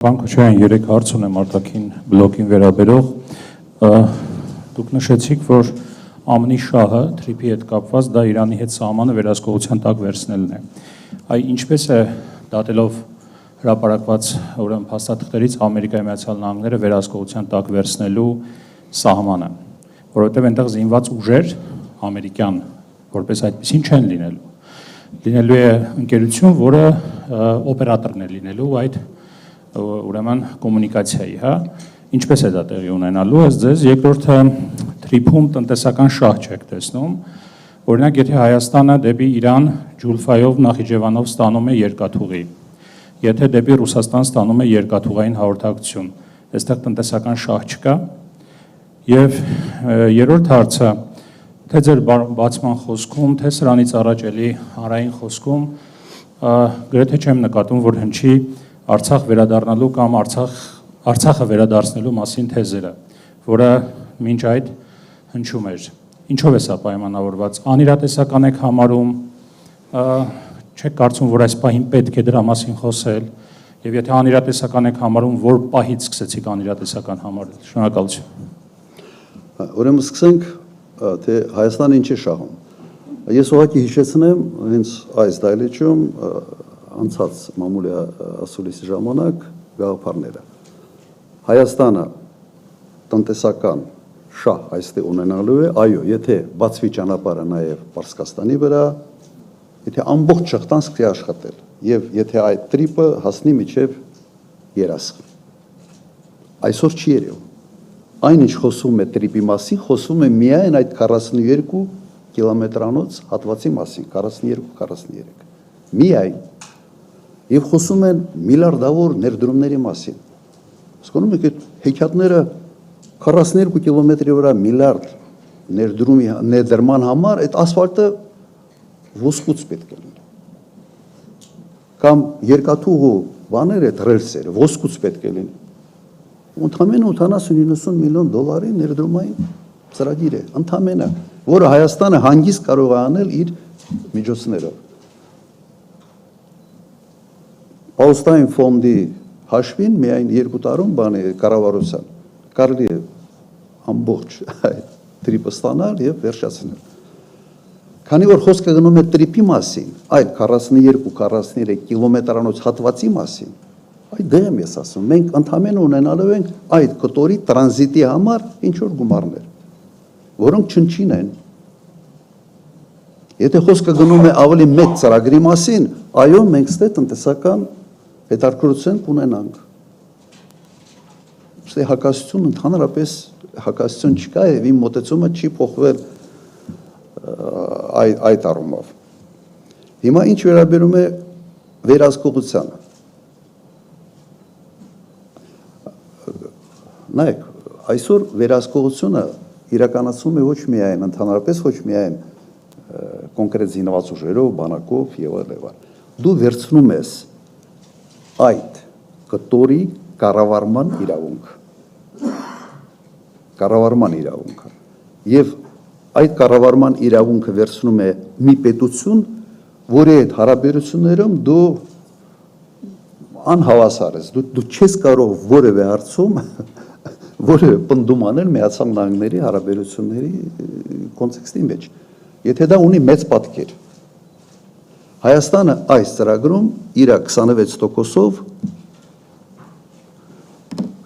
Բանկոչյան 3 հարց ունեմ արտաքին բլոկին վերաբերող, դուք նշեցիք, որ ԱՄՆ-ի շահը թրիփի հետ կապված դա Իրանի հետ սահմանը վերահսկողության տակ վերցնելն է։ Այ ինչպես է դատելով հրապարակված ուրեմն փաստաթղթերից Ամերիկայի Միացյալ Նահանգները վերահսկողության տակ վերցնելու սահմանը, որովհետև այնտեղ զինված ուժեր ամերիկյան որպես այդպեսին չեն լինելու։ Լինելու է ընկերություն, որը օպերատորն է լինելու այդ ուրեմն կոմունիկացիայի, հա, ինչպես է դա տեղի ունենալու, ըստ ձեզ, երկրորդը թրիփում տնտեսական շահ չեք տեսնում, օրինակ, եթե Հայաստանը դեպի Իրան Ջուլֆայով, Նախիջևանով ստանում է երկաթուղի, եթե դեպի Ռուսաստան ստանում է երկաթուղային հաղորդակցություն, այստեղ տնտեսական շահ չկա, եւ երրորդ հարցը, թե ձեր բացման խոսքում, թե սրանից առաջ էլի հանրային խոսքում, գրեթե չեմ նկատում, որ հնչի Արցախ վերադառնալու կամ Արցախը վերադարձնելու մասին թեզերը, որը մինչ այդ հնչում էր։ Ինչով է սա պայմանավորված։ Անիրատեսական եք համարում, չեք կարծում, որ այս պահին պետք է դրա մասին խոսել, եւ եթե անիրատեսական եք համարում, որ պահից սկսեցիք անիրատեսական համարել։ Շնորհակալություն։ Ուրեմն սկսենք, թե Հայաստանը ինչ է շահում։ Ես ուղղակի հիշեցնեմ, հենց այս դայլիճում անցած մամուլի ասուլիսի ժամանակ գաղափարները։ Հայաստանը տնտեսական շահ այստեղ ունենալու է, այո, եթե բացվի ճանապարհը նաև Պարսկաստանի վրա, եթե ամբողջ շղթան սկսի աշխատել, եւ եթե այդ տրիպը հասնի մինչև երասխ։ Այսօր չի երևում։ Այնինչ խոսում է տրիպի մասին, խոսում է միայն այդ 42 կիլոմետրանոց հատվածի մասին, 42-43։ Միայն եւ խոսում են միլիարդավոր ներդրումների մասին։ Հասկանում եք, այդ հեքիաթները 42 կիլոմետրի վրա միլիարդ ներդրման համար այդ ասֆալտը ոսկուց պետք է լինի։ Կամ երկաթուղու բաները, այդ ռելսերը ոսկուց պետք է լինի։ Ընդամենը 80-90 միլիոն դոլարի ներդրումային ծրագիր է, ընդամենը, որը Հայաստանը հանգիստ կարող է անել իր միջոցներով։ Պաուստային ֆոնդի հաշվին միայն 2 տարում բանի կառավարության կարելի է ամբողջ այդ տրիպը ստանալ եւ վերջացնել։ Քանի որ խոսքը գնում է տրիպի մասին, այդ 42-43 կիլոմետրանոց հատվածի մասին, այդ դե եմ ես ասում, մենք ընդամենը ունենալու ենք այդ կտորի տրանզիտի համար ինչ որ գումարներ, որոնք չնչին են։ Եթե խոսքը գնում է ավելի մեծ ծրագրի մասին, այո, մենք ստե տնտեսական հետաքրքրություն կունենանք։ Ստե հակասություն ընդհանրապես հակասություն չկա եւ իմ մոտեցումը չի փոխվել այդ առումով։ Հիմա ինչ վերաբերում է վերահսկողությանը։ Նայեք, այսօր վերահսկողությունը իրականացվում է ոչ միայն ընդհանրապես, ոչ միայն կոնկրետ զինված ուժերով, բանակով եւ այլն։ Դու վերցնում ես այդ կտորի կառավարման իրավունքը եւ այդ կառավարման իրավունքը վերցնում է մի պետություն, որի հետ հարաբերություններում դու անհավասար ես, դու չես կարող որևէ հարցում որևէ պնդում անել Միացյալ Նահանգների հարաբերությունների կոնտեքստի մեջ, եթե դա ունի մեծ պատկեր։ Հայաստանը այս ծրագրում իր 26%-ով,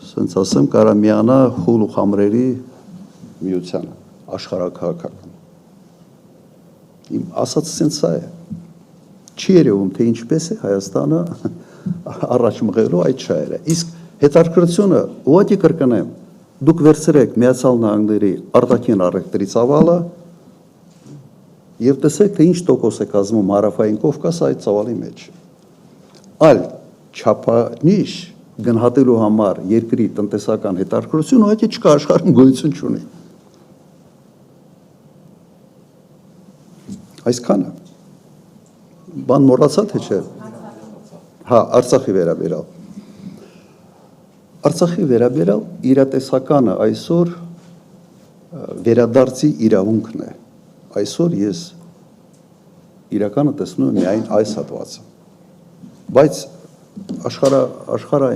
ասենց ասեմ, կարա միանա խուլ ու խամրերի միությանը, աշխարհաքաղաքական։ Իմ ասած սենց սա է։ Չի երևում, թե ինչպես է Հայաստանը առաջ մղելու այդ շահերը։ Իսկ հետաքրքրությունը ուղղակի կրկնեմ, դուք վերցրեք Միացյալ Նահանգների արտաքին առևտրի ծավալը եւ տեսեք, թե ինչ տոկոս է կազմում Հարավային Կովկասը այդ ծավալի մեջ։ Այլ չափանիշ գնահատելու համար երկրի տնտեսական հետաքրքրություն ուղղակի չկա, աշխարհում գոյություն չունի։ Այսքանը։ Բան մոռացա թե չէ։ Հա, Արցախի վերաբերյալ։ Արցախի վերաբերյալ իրատեսականը այսօր վերադարձի իրավունքն է։ Այսօր ես իրականը տեսնում եմ միայն այս հատվածը։ Բայց աշխարհը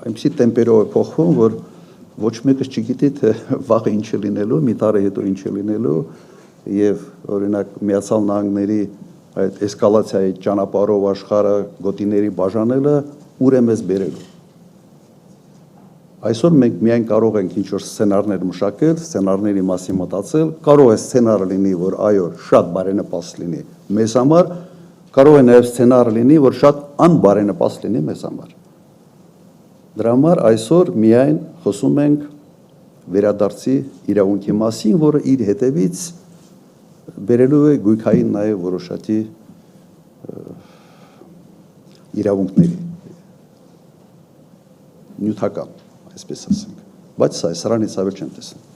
այնպիսի տեմպերով է փոխվում, որ ոչ մեկը չգիտի թե վաղը ինչ է լինելու, մի տարի հետո ինչ է լինելու, եւ օրինակ Միացյալ Նահանգների այդ էսկալացիայի ճանապարհով աշխարհը գոտիների բաժանելը ուր է մեզ բերելու։ Այսօր մենք միայն կարող ենք ինչ-որ սցենարներ մշակել, սցենարների մասին մտածել, կարող է սցենարը լինի, որ այո, շատ բարենպաստ լինի մեզ համար, կարող է նաև սցենար լինի, որ շատ անբարենպաստ լինի մեզ համար։ Դրա համար այսօր միայն խոսում ենք վերադարձի իրավունքի մասին, որը իր հետևից բերելու է գույքային նաև որոշակի իրավունքների, նյութական, այսպես ասենք, բայց սրանից ավել չեմ տեսնում։